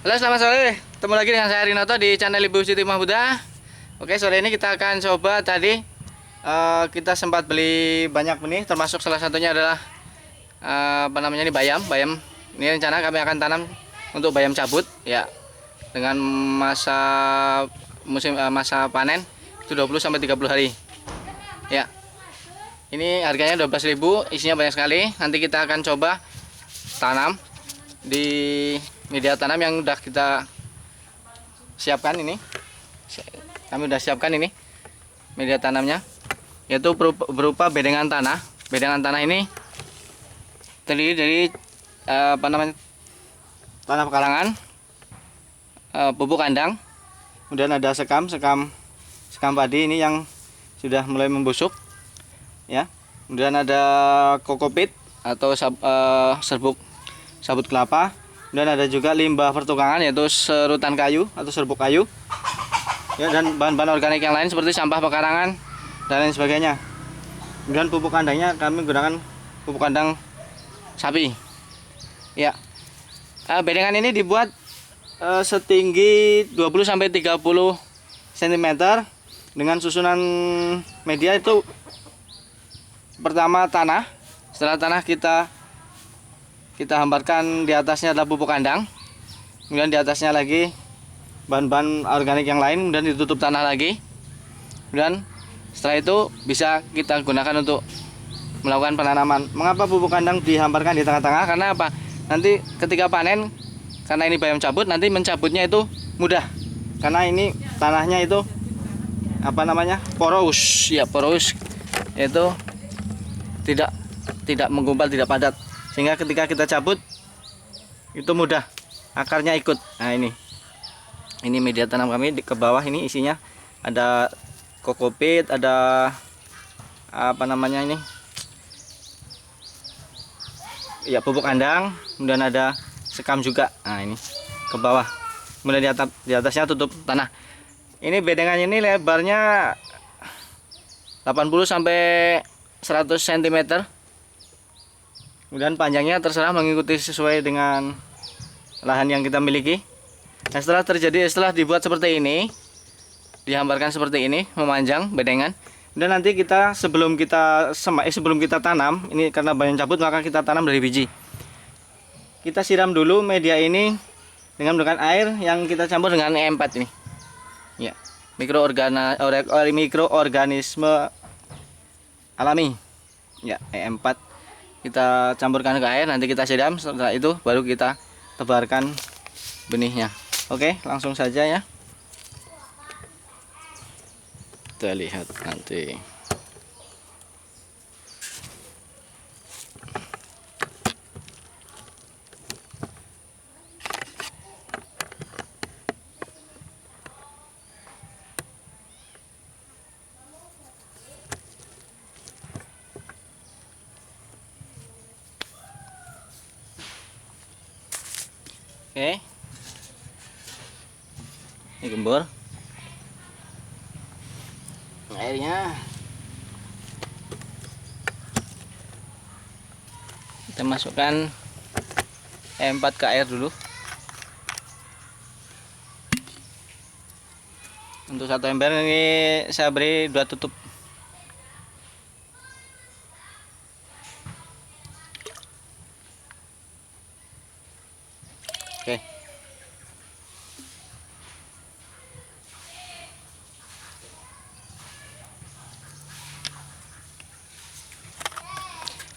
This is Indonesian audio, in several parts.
Halo, selamat sore. Ketemu lagi dengan saya Rinoto di channel Ibu Siti Mahmuda. Oke, sore ini kita akan coba tadi kita sempat beli banyak benih, termasuk salah satunya adalah apa namanya ini bayam. Ini rencana kami akan tanam untuk bayam cabut ya. Dengan masa panen itu 20 sampai 30 hari. Ya. Ini harganya 12.000, isinya banyak sekali. Nanti kita akan coba tanam di media tanam yang udah kita siapkan ini. Kami udah siapkan ini media tanamnya, yaitu berupa bedengan tanah. Bedengan tanah ini terdiri dari tanah pekarangan, pupuk kandang, kemudian ada sekam padi ini yang sudah mulai membusuk ya. Kemudian ada kokopit atau sabut kelapa. Dan ada juga limbah pertukangan, yaitu serutan kayu atau serbuk kayu ya, dan bahan-bahan organik yang lain seperti sampah pekarangan dan lain sebagainya. Kemudian pupuk kandangnya kami gunakan pupuk kandang sapi ya. Bedengan ini dibuat setinggi 20-30 cm dengan susunan media itu pertama tanah. Setelah tanah kita hambarkan, di atasnya adalah pupuk kandang, kemudian di atasnya lagi bahan-bahan organik yang lain, kemudian ditutup tanah lagi. Dan setelah itu bisa kita gunakan untuk melakukan penanaman. Mengapa pupuk kandang dihambarkan di tengah-tengah? Karena apa? Nanti ketika panen, karena ini bayam cabut, nanti mencabutnya itu mudah. Karena ini tanahnya itu poros ya, poros, yaitu tidak menggumpal, tidak padat, sehingga ketika kita cabut itu mudah, akarnya ikut. Nah, ini media tanam kami. Ke bawah ini isinya ada kokopit, ada pupuk kandang, kemudian ada sekam juga. Nah, ini ke bawah, kemudian di atasnya tutup tanah. Ini bedengan ini lebarnya 80 sampai 100 cm. Kemudian panjangnya terserah, mengikuti sesuai dengan lahan yang kita miliki. Nah, setelah dibuat seperti ini, dihambarkan seperti ini, memanjang bedengan. Dan nanti sebelum kita tanam, ini karena bayam cabut maka kita tanam dari biji. Kita siram dulu media ini dengan menggunakan air yang kita campur dengan E4 ini. Ya, mikroorganisme alami. Ya, E4 kita campurkan ke air, nanti kita siram. Setelah itu baru kita tebarkan benihnya. Oke, langsung saja ya, kita lihat nanti. Oke, ini gembur airnya. Kita masukkan E4 ke air dulu. Untuk satu ember ini saya beri 2 tutup. Oke.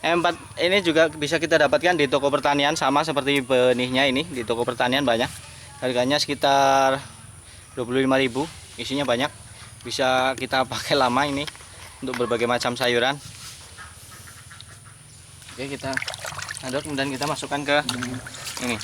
E4 ini juga bisa kita dapatkan di toko pertanian, sama seperti benihnya ini. Di toko pertanian banyak. Harganya sekitar 25.000. Isinya banyak. Bisa kita pakai lama ini untuk berbagai macam sayuran. Oke, kita aduk, kemudian kita masukkan ke ini.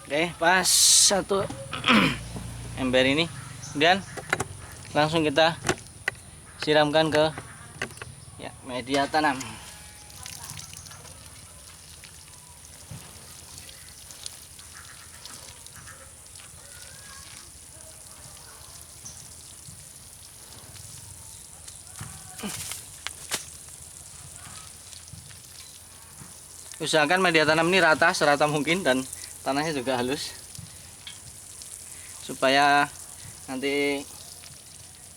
Oke, pas satu ember ini, kemudian langsung kita siramkan ke ya, media tanam. Usahakan media tanam ini rata, serata mungkin, dan tanahnya juga halus supaya nanti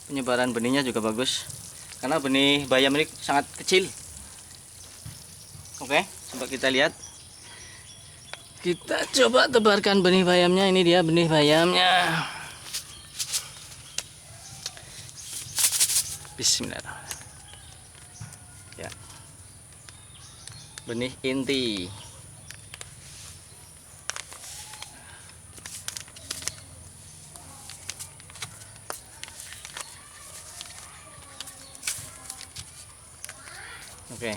penyebaran benihnya juga bagus, karena benih bayam ini sangat kecil. Oke, coba kita lihat, kita coba tebarkan benih bayamnya. Ini dia benih bayamnya. Bismillahirrahmanirrahim. Ya, benih inti. Oke.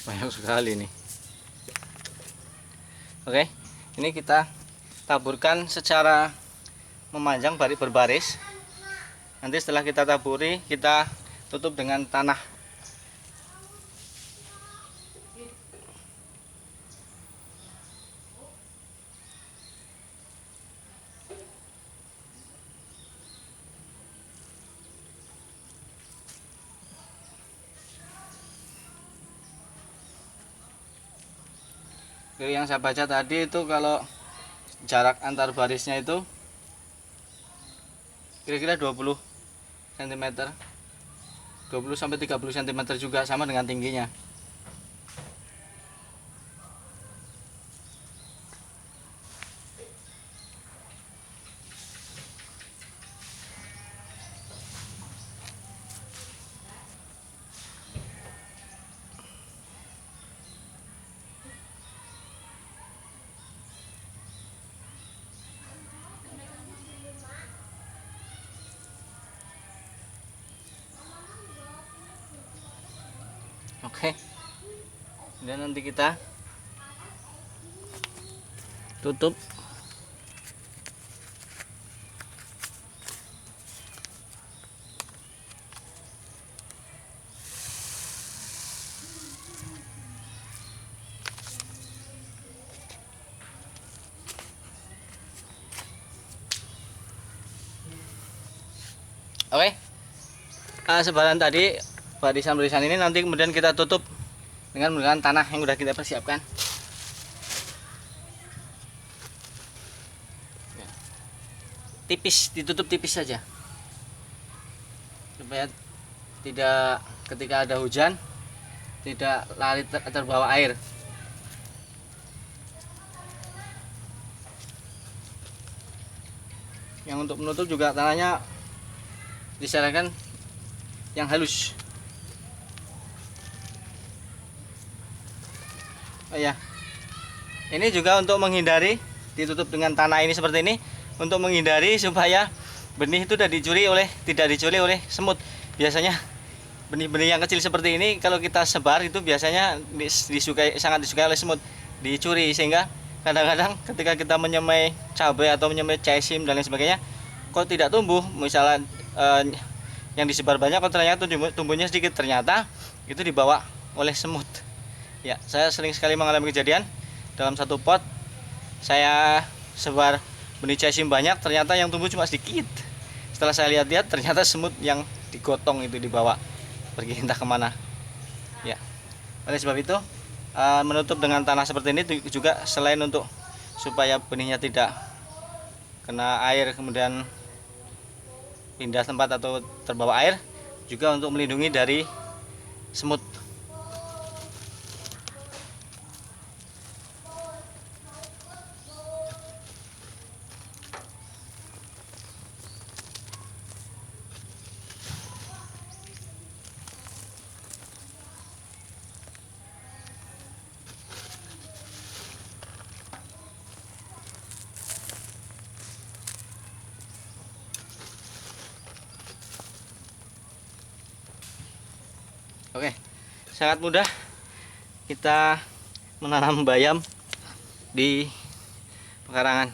Banyak sekali nih. Oke, ini kita taburkan secara memanjang berbaris. Nanti setelah kita taburi, kita tutup dengan tanah. Dari yang saya baca tadi itu, kalau jarak antar barisnya itu kira-kira 20 cm, 20 sampai 30 cm juga, sama dengan tingginya. Oke, dan nanti kita tutup. Oke, sebaran tadi barisan-barisan ini nanti kemudian kita tutup dengan menggunakan tanah yang sudah kita persiapkan. Tipis, ditutup tipis saja supaya tidak, ketika ada hujan, tidak lari terbawa air. Yang untuk menutup juga tanahnya disarankan yang halus. Oh ya, ini juga untuk menghindari, ditutup dengan tanah ini seperti ini, untuk menghindari supaya benih itu tidak dicuri oleh semut. Biasanya benih-benih yang kecil seperti ini kalau kita sebar itu biasanya sangat disukai oleh semut, dicuri, sehingga kadang-kadang ketika kita menyemai cabai atau menyemai caisim dan lain sebagainya, kok tidak tumbuh, misalnya yang disebar banyak, kok ternyata tumbuhnya sedikit, ternyata itu dibawa oleh semut. Ya, saya sering sekali mengalami kejadian. Dalam satu pot saya sebar benih caisim banyak, ternyata yang tumbuh cuma sedikit. Setelah saya lihat-lihat, ternyata semut yang digotong itu dibawa pergi entah kemana. Ya, oleh sebab itu menutup dengan tanah seperti ini juga selain untuk supaya benihnya tidak kena air kemudian pindah tempat atau terbawa air, juga untuk melindungi dari semut. Oke, sangat mudah kita menanam bayam di pekarangan.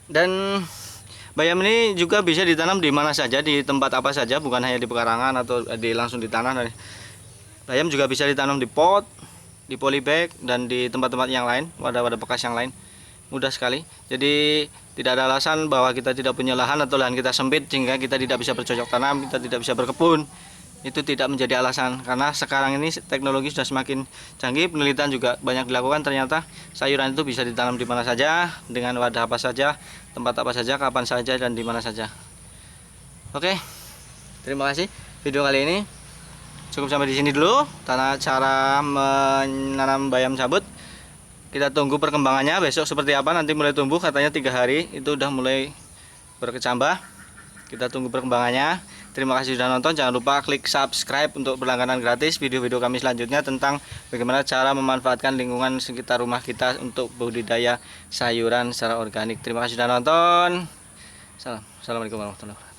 Dan bayam ini juga bisa ditanam di mana saja, di tempat apa saja, bukan hanya di pekarangan atau langsung di tanah. Bayam juga bisa ditanam di pot, di polybag, dan di tempat-tempat yang lain, wadah-wadah bekas yang lain. Mudah sekali. Jadi tidak ada alasan bahwa kita tidak punya lahan atau lahan kita sempit sehingga kita tidak bisa bercocok tanam, kita tidak bisa berkebun. Itu tidak menjadi alasan, karena sekarang ini teknologi sudah semakin canggih, penelitian juga banyak dilakukan. Ternyata sayuran itu bisa ditanam di mana saja, dengan wadah apa saja, tempat apa saja, kapan saja, dan di mana saja. Oke, terima kasih. Video kali ini cukup sampai di sini dulu. Cara menanam bayam cabut. Kita tunggu perkembangannya besok seperti apa. Nanti mulai tumbuh, katanya 3 hari itu udah mulai berkecambah. Kita tunggu perkembangannya. Terima kasih sudah nonton. Jangan lupa klik subscribe untuk berlangganan gratis video-video kami selanjutnya tentang bagaimana cara memanfaatkan lingkungan sekitar rumah kita untuk budidaya sayuran secara organik. Terima kasih sudah nonton. Assalamualaikum warahmatullahi wabarakatuh.